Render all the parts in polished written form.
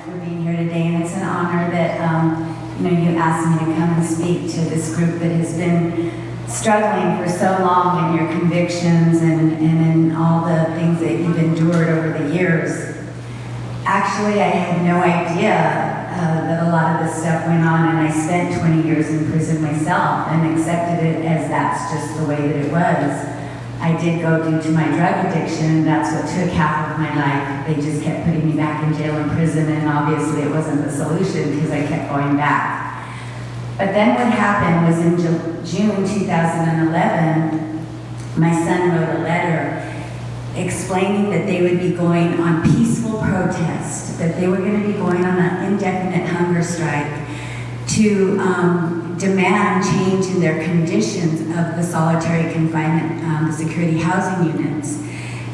much for being here today, and it's an honor that you asked me to come and speak to this group that has been struggling for so long in your convictions and in all the things that you've endured over the years. Actually, I had no idea that a lot of this stuff went on, and I spent 20 years in prison myself and accepted it as that's just the way that it was. I did go due to my drug addiction. That's what took half of my life. They just kept putting me back in jail and prison, and obviously it wasn't the solution because I kept going back. But then what happened was in June 2011, my son wrote a letter explaining that they would be going on peaceful protest, that they were going to be going on an indefinite hunger strike to demand change in their conditions of the solitary confinement, the security housing units.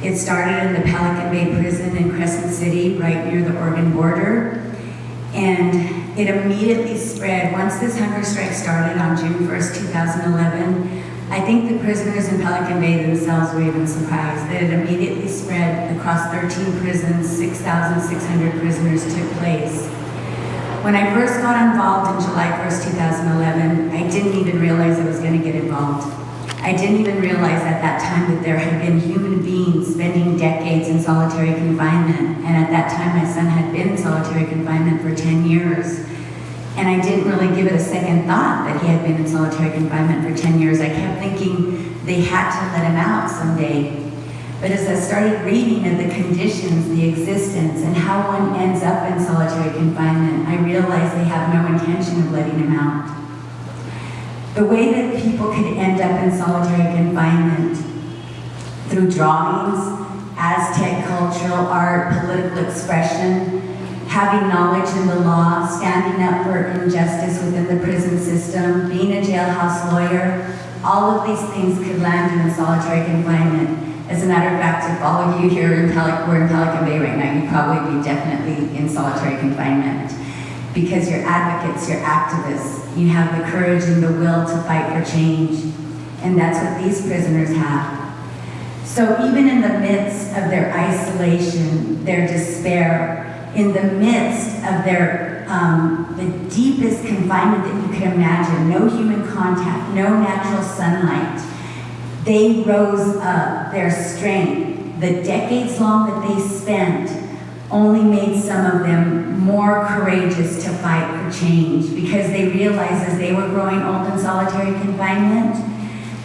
It started in the Pelican Bay prison in Crescent City, right near the Oregon border, and it immediately spread. Once this hunger strike started on June 1st, 2011, I think the prisoners in Pelican Bay themselves were even surprised that it immediately spread across 13 prisons. 6,600 prisoners took place. When I first got involved in July 1st, 2011, I didn't even realize I was going to get involved. I didn't even realize at that time that there had been human beings spending decades in solitary confinement. And at that time, my son had been in solitary confinement for 10 years. And I didn't really give it a second thought that he had been in solitary confinement for 10 years. I kept thinking they had to let him out someday. But as I started reading of the conditions, the existence, and how one ends up in solitary confinement, I realized they have no intention of letting him out. The way that people could end up in solitary confinement through drawings, Aztec cultural art, political expression, having knowledge in the law, standing up for injustice within the prison system, being a jailhouse lawyer, all of these things could land you in solitary confinement. As a matter of fact, if all of you here we're in Pelican Bay right now, you'd probably be definitely in solitary confinement because you're advocates, you're activists, you have the courage and the will to fight for change, and that's what these prisoners have. So even in the midst of their isolation, their despair, in the midst of their the deepest confinement that you could imagine, no human contact, no natural sunlight, they rose up. Their strength, the decades long that they spent, only made some of them more courageous to fight for change because they realized as they were growing old in solitary confinement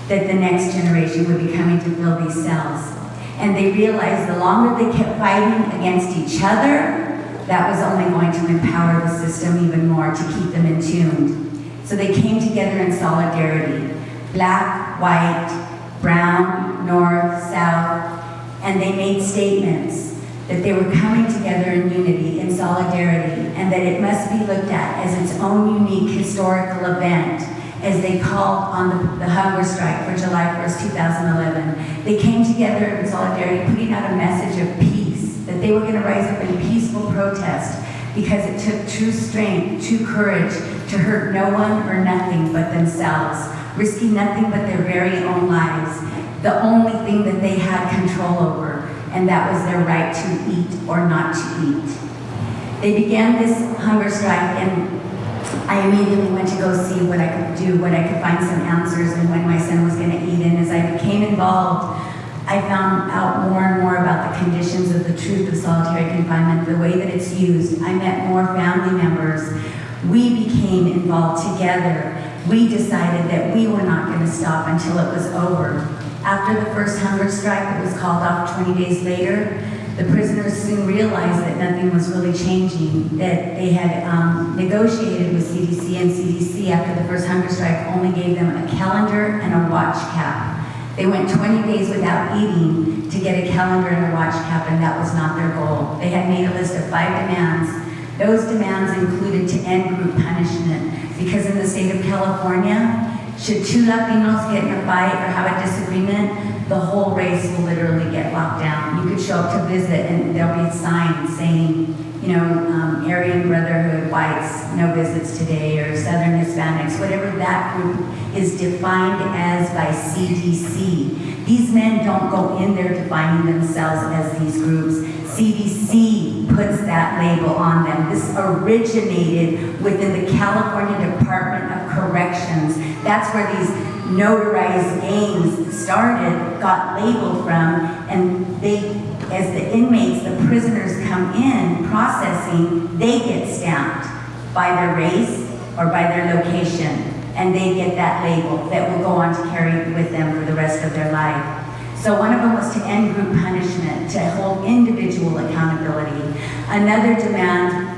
that the next generation would be coming to fill these cells. And they realized the longer they kept fighting against each other, that was only going to empower the system even more to keep them in tune. So they came together in solidarity, black, white, brown, north, south, and they made statements that they were coming together in unity, in solidarity, and that it must be looked at as its own unique historical event as they called on the hunger strike for July 1st, 2011. They came together in solidarity, putting out a message of peace, that they were going to rise up in peaceful protest because it took true strength, true courage to hurt no one or nothing but themselves, risking nothing but their very own lives, the only thing that they had control over, and that was their right to eat or not to eat. They began this hunger strike, and I immediately went to go see what I could do, what I could find some answers, and when my son was going to eat. And as I became involved, I found out more and more about the conditions of the truth of solitary confinement, the way that it's used. I met more family members. We became involved together. We decided that we were not going to stop until it was over. After the first hunger strike that was called off 20 days later, the prisoners soon realized that nothing was really changing, that they had negotiated with CDC, and CDC after the first hunger strike only gave them a calendar and a watch cap. They went 20 days without eating to get a calendar and a watch cap, and that was not their goal. They had made a list of 5 demands. Those demands included to end group punishment, because in the state of California, should 2 Latinos get in a fight or have a disagreement, the whole race will literally get locked down. You could show up to visit and there'll be signs saying, Aryan Brotherhood, whites, no visits today, or Southern Hispanics, whatever that group is defined as by CDC. These men don't go in there defining themselves as these groups. CDC puts that label on them. This originated within the California Department of Corrections. That's where these notarized gangs started, got labeled from, and they, as the inmates, the prisoners come in processing, they get stamped by their race or by their location, and they get that label that will go on to carry with them for the rest of their life. So one of them was to end group punishment, to hold individual accountability. Another demand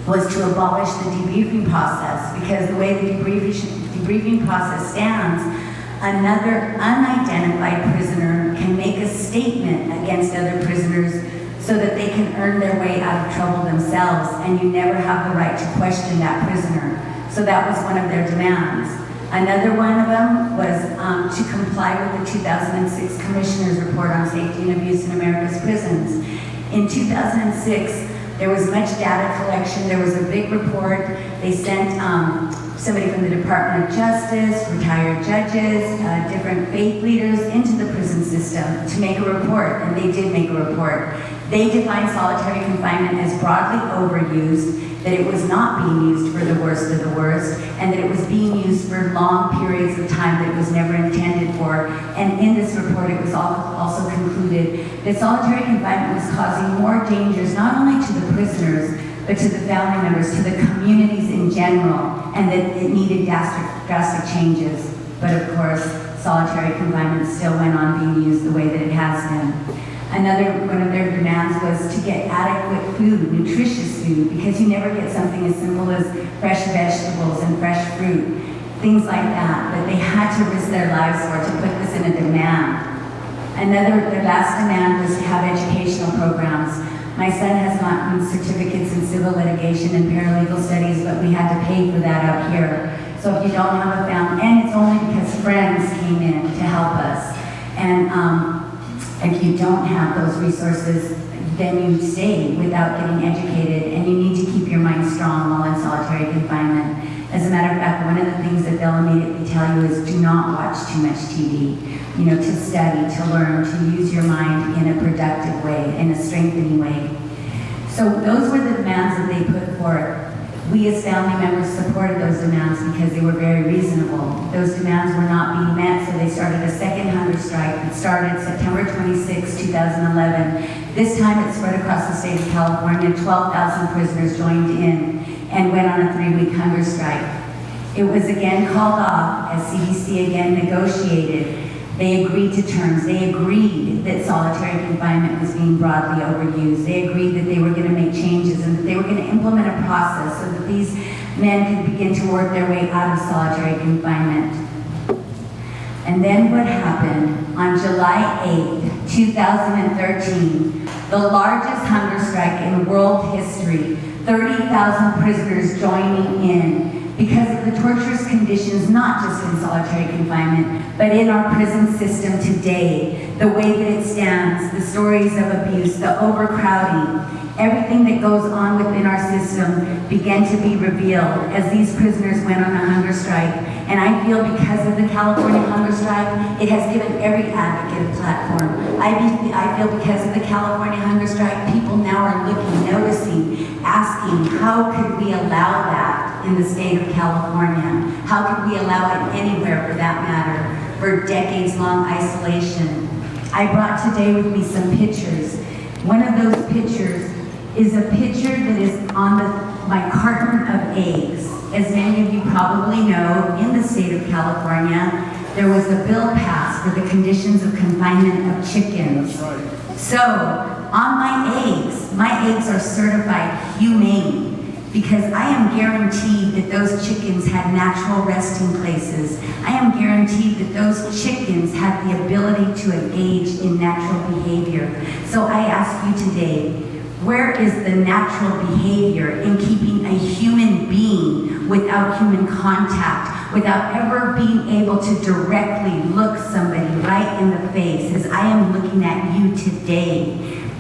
was to abolish the debriefing process, because the way the debriefing process stands, another unidentified prisoner can make a statement against other prisoners so that they can earn their way out of trouble themselves, and you never have the right to question that prisoner. So that was one of their demands. Another one of them was to comply with the 2006 Commissioner's Report on Safety and Abuse in America's Prisons. In 2006, there was much data collection. There was a big report. They sent somebody from the Department of Justice, retired judges, different faith leaders into the prison system to make a report, and they did make a report. They defined solitary confinement as broadly overused, that it was not being used for the worst of the worst, and that it was being used for long periods of time that it was never intended for. And in this report, it was also concluded that solitary confinement was causing more dangers, not only to the prisoners, but to the family members, to the communities in general, and that it needed drastic changes. But of course, solitary confinement still went on being used the way that it has been. Another one of their demands was to get adequate food, nutritious food, because you never get something as simple as fresh vegetables and fresh fruit, things like that. But they had to risk their lives for it, to put this in a demand. Their last demand was to have educational programs. My son has gotten certificates in civil litigation and paralegal studies, but we had to pay for that out here. So if you don't have a family, and it's only because friends came in to help us. And if you don't have those resources, then you stay without getting educated, and you need to keep your mind strong while in solitary confinement. As a matter of fact, one of the things that they'll immediately tell you is do not watch too much TV. You know, to study, to learn, to use your mind in a productive way, in a strengthening way. So those were the demands that they put forth. We as family members supported those demands because they were very reasonable. Those demands were not being met, so they started a second hunger strike that started September 26, 2011. This time it spread across the state of California. 12,000 prisoners joined in and went on a 3-week hunger strike. It was again called off as CDC again negotiated. They agreed to terms. They agreed that solitary confinement was being broadly overused. They agreed that they were going to make changes and that they were going to implement a process so that these men could begin to work their way out of solitary confinement. And then what happened? On July 8th, 2013, the largest hunger strike in world history, 30,000 prisoners joining in, because of the torturous conditions, not just in solitary confinement, but in our prison system today, the way that it stands, the stories of abuse, the overcrowding, everything that goes on within our system began to be revealed as these prisoners went on a hunger strike. And I feel because of the California hunger strike, it has given every advocate a platform. I feel because of the California hunger strike, people now are looking, noticing, asking, how could we allow that in the state of California? How could we allow it anywhere for that matter, for decades-long isolation? I brought today with me some pictures. One of those pictures is a picture that is on my carton of eggs. As many of you probably know, in the state of California, there was a bill passed for the conditions of confinement of chickens. So, on my eggs are certified humane, because I am guaranteed that those chickens had natural resting places. I am guaranteed that those chickens had the ability to engage in natural behavior. So I ask you today, where is the natural behavior in keeping a human being without human contact, without ever being able to directly look somebody right in the face, as I am looking at you today?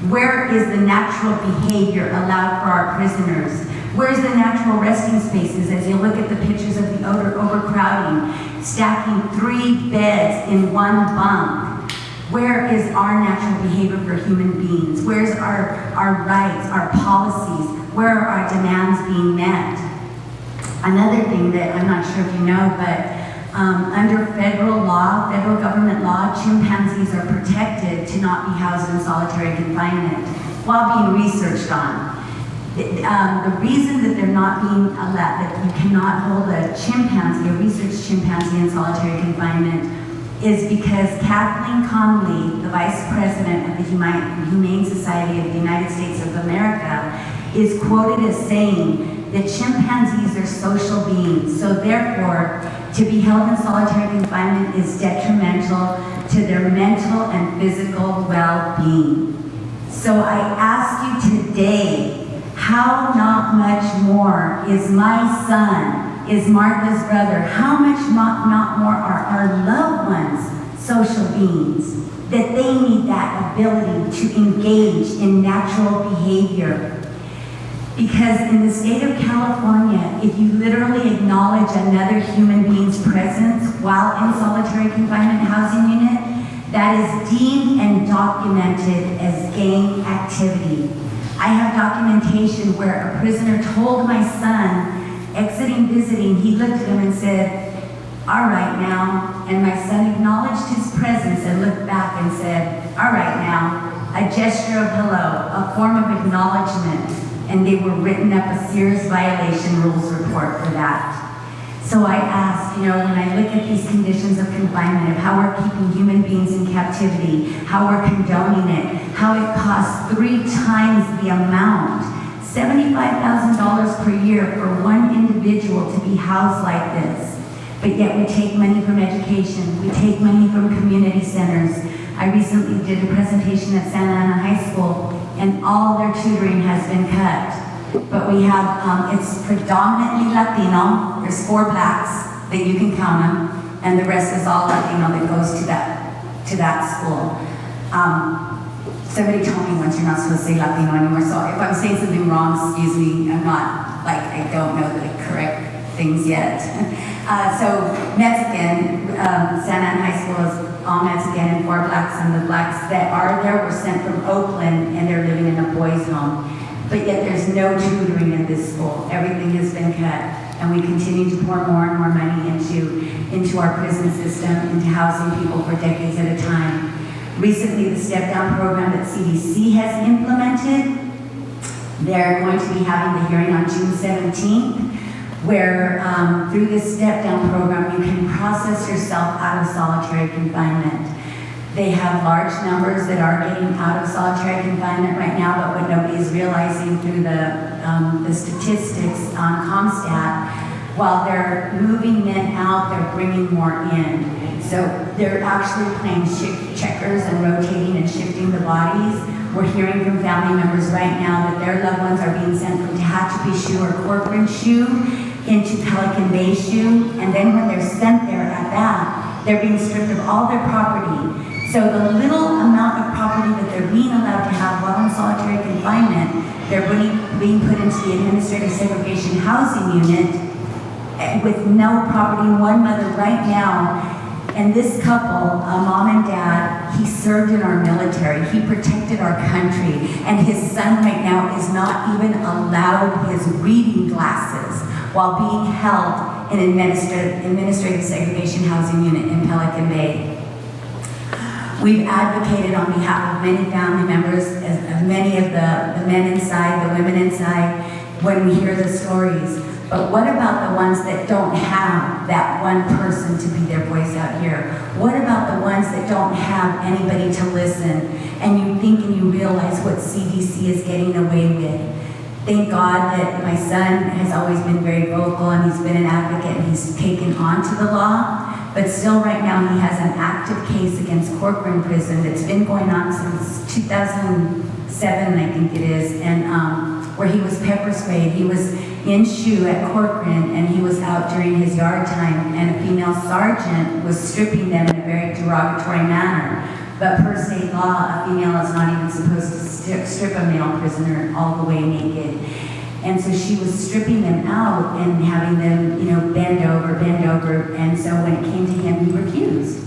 Where is the natural behavior allowed for our prisoners? Where's the natural resting spaces as you look at the pictures of the overcrowding, stacking 3 beds in one bunk? Where is our natural behavior for human beings? Where's our rights, our policies? Where are our demands being met? Another thing that I'm not sure if you know, but under federal law, federal government law, chimpanzees are protected to not be housed in solitary confinement while being researched on. The reason that they're not being allowed, that you cannot hold a chimpanzee, a research chimpanzee in solitary confinement, is because Kathleen Conley, the Vice President of the Humane Society of the United States of America, is quoted as saying that chimpanzees are social beings, so therefore, to be held in solitary confinement is detrimental to their mental and physical well-being. So I ask you today, how not much more is my son, is Martha's brother, how much not more are our loved ones social beings, that they need that ability to engage in natural behavior. Because in the state of California, if you literally acknowledge another human being's presence while in solitary confinement housing unit, that is deemed and documented as gang activity. I have documentation where a prisoner told my son, exiting visiting, he looked at him and said, "All right now," and my son acknowledged his presence and looked back and said, "All right now," a gesture of hello, a form of acknowledgement, and they were written up a serious violation rules report for that. So I ask, when I look at these conditions of confinement, of how we're keeping human beings in captivity, how we're condoning it, how it costs 3 times the amount, $75,000 per year for one individual to be housed like this. But yet we take money from education, we take money from community centers. I recently did a presentation at Santa Ana High School, and all their tutoring has been cut. But we have, it's predominantly Latino. There's 4 blacks that you can count them, and the rest is all Latino that goes to that school. Somebody told me once you're not supposed to say Latino anymore, so if I'm saying something wrong, excuse me, I'm not, I don't know the correct things yet. So Mexican, Santa Ana High School is all Mexican and 4 blacks, and the blacks that are there were sent from Oakland, and they're living in a boys' home. But yet there's no tutoring in this school. Everything has been cut, and we continue to pour more and more money into our prison system, into housing people for decades at a time. Recently, the step-down program that CDC has implemented, they're going to be having the hearing on June 17th, where through this step-down program, you can process yourself out of solitary confinement. They have large numbers that are getting out of solitary confinement right now, but what nobody is realizing through the statistics on ComStat, while they're moving men out, they're bringing more in. So they're actually playing checkers and rotating and shifting the bodies. We're hearing from family members right now that their loved ones are being sent from Tehachapi Shoe or Corcoran Shoe into Pelican Bay Shoe, and then when they're sent there at that, they're being stripped of all their property. So the little amount of property that they're being allowed to have while in solitary confinement, they're being put into the administrative segregation housing unit with no property. One mother right now, and this couple, mom and dad, he served in our military. He protected our country, and his son right now is not even allowed his reading glasses while being held in administrative segregation housing unit in Pelican Bay. We've advocated on behalf of many family members, of many of the men inside, the women inside, when we hear the stories. But what about the ones that don't have that one person to be their voice out here? What about the ones that don't have anybody to listen? And you think and you realize what CDC is getting away with. Thank God that my son has always been very vocal, and he's been an advocate, and he's taken on to the law. But still right now he has an active case against Corcoran Prison that's been going on since 2007, I think it is, and where he was pepper sprayed. He was in shoe at Corcoran, and he was out during his yard time, and a female sergeant was stripping them in a very derogatory manner. But per state law, a female is not even supposed to strip a male prisoner all the way naked. And so she was stripping them out and having them, bend over. And so when it came to him, he refused.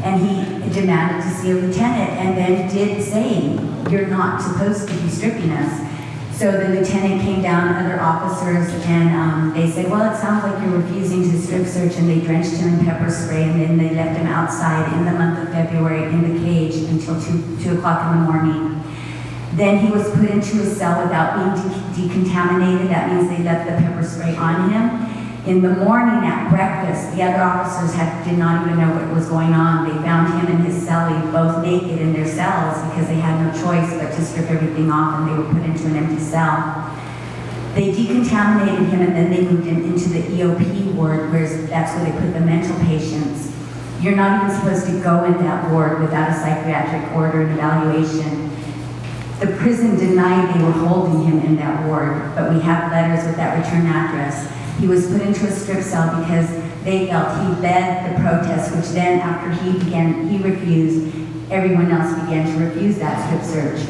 And he demanded to see a lieutenant, and then did say, "You're not supposed to be stripping us." So the lieutenant came down, other officers, and they said, "Well, it sounds like you're refusing to strip search," and they drenched him in pepper spray, and then they left him outside in the month of February in the cage until 2 o'clock in the morning. Then he was put into a cell without being decontaminated. That means they left the pepper spray on him. In the morning at breakfast, the other officers did not even know what was going on. They found him and his cellie both naked in their cells because they had no choice but to strip everything off, and they were put into an empty cell. They decontaminated him, and then they moved him into the EOP ward, where that's where they put the mental patients. You're not even supposed to go in that ward without a psychiatric order and evaluation. The prison denied they were holding him in that ward, but we have letters with that return address. He was put into a strip cell because they felt he led the protest, which then after he refused, everyone else began to refuse that strip search.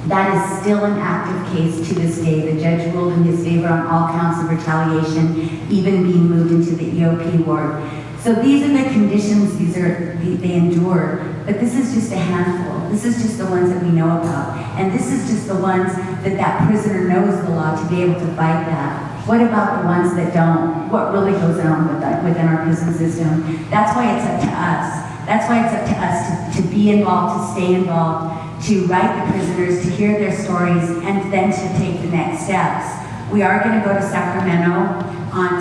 That is still an active case to this day. The judge ruled in his favor on all counts of retaliation, even being moved into the EOP ward. So these are the conditions they endured, but this is just a handful. This is just the ones that we know about. And this is just the ones that prisoner knows the law to be able to fight that. What about the ones that don't? What really goes on within our prison system? That's why it's up to us. That's why it's up to us to be involved, to stay involved, to write the prisoners, to hear their stories, and then to take the next steps. We are going to go to Sacramento on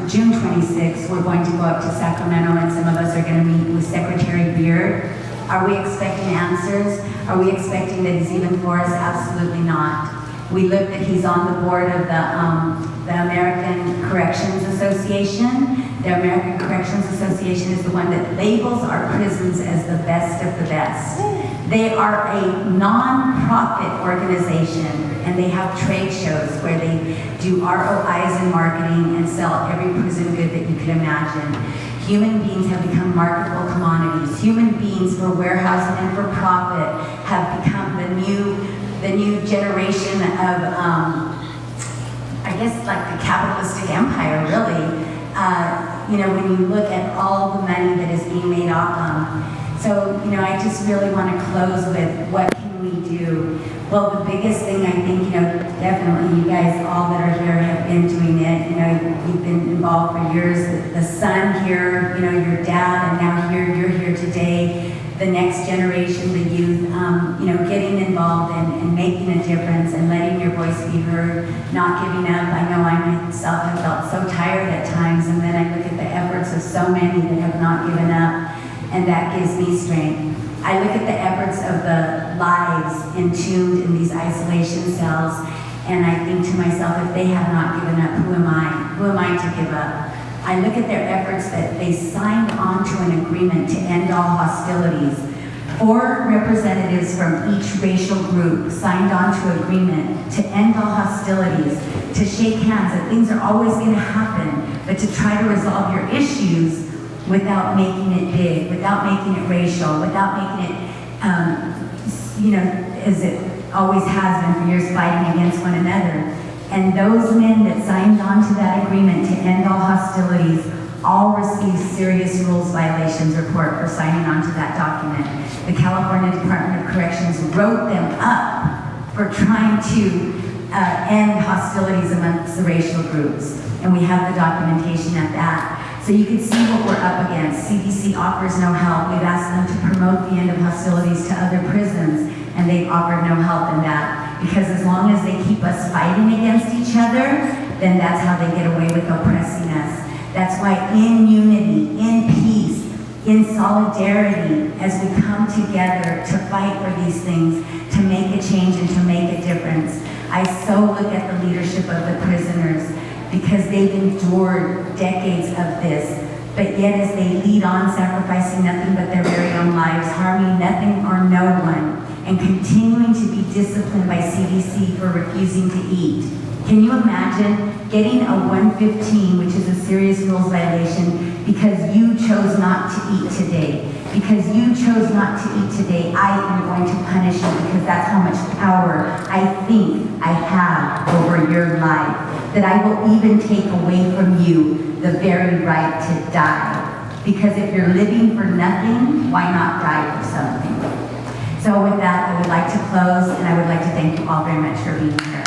June 26th. We're going to go up to Sacramento, and some of us are going to meet with Secretary Beard. Are we expecting answers? Are we expecting that he's even for us? Absolutely not. We look that he's on the board of the American Corrections Association. The American Corrections Association is the one that labels our prisons as the best of the best. They are a non-profit organization, and they have trade shows where they do ROIs in marketing and sell every prison good that you could imagine. Human beings have become marketable commodities. Human beings for warehousing and for profit have become the new generation of, I guess, like the capitalistic empire, really. When you look at all the money that is being made off them. So, I just really want to close with what can we do? Well, the biggest thing I think, definitely you guys all that are here have been doing it. You've been involved for years. The son here, your dad, and now you're here today. The next generation, the youth, getting involved and making a difference and letting your voice be heard, not giving up. I know I myself have felt so tired at times, and then I look at the efforts of so many that have not given up, and that gives me strength. I look at the efforts of the lives entombed in these isolation cells, and I think to myself, if they have not given up, who am I? Who am I to give up? I look at their efforts that they signed on to an agreement to end all hostilities. 4 representatives from each racial group signed on to an agreement to end all hostilities, to shake hands, that things are always going to happen, but to try to resolve your issues without making it big, without making it racial, without making it, as it always has been for years, fighting against one another. And those men that signed on to that agreement to end all hostilities all received serious rules violations report for signing on to that document. The California Department of Corrections wrote them up for trying to end hostilities amongst the racial groups. And we have the documentation at that. So you can see what we're up against. CDC offers no help. We've asked them to promote the end of hostilities to other prisons, and they've offered no help in that. Because as long as they keep us fighting against each other, then that's how they get away with oppressing us. That's why in unity, in peace, in solidarity, as we come together to fight for these things, to make a change and to make a difference, I so look at the leadership of the prisoners, because they've endured decades of this, but yet as they lead on, sacrificing nothing but their very own lives, harming nothing or no one, and continuing to be disciplined by CDC for refusing to eat. Can you imagine getting a 115, which is a serious rules violation, because you chose not to eat today? Because you chose not to eat today, I am going to punish you, because that's how much power I think I have over your life. That I will even take away from you the very right to die. Because if you're living for nothing, why not die for something? So with that, I would like to close, and I would like to thank you all very much for being here.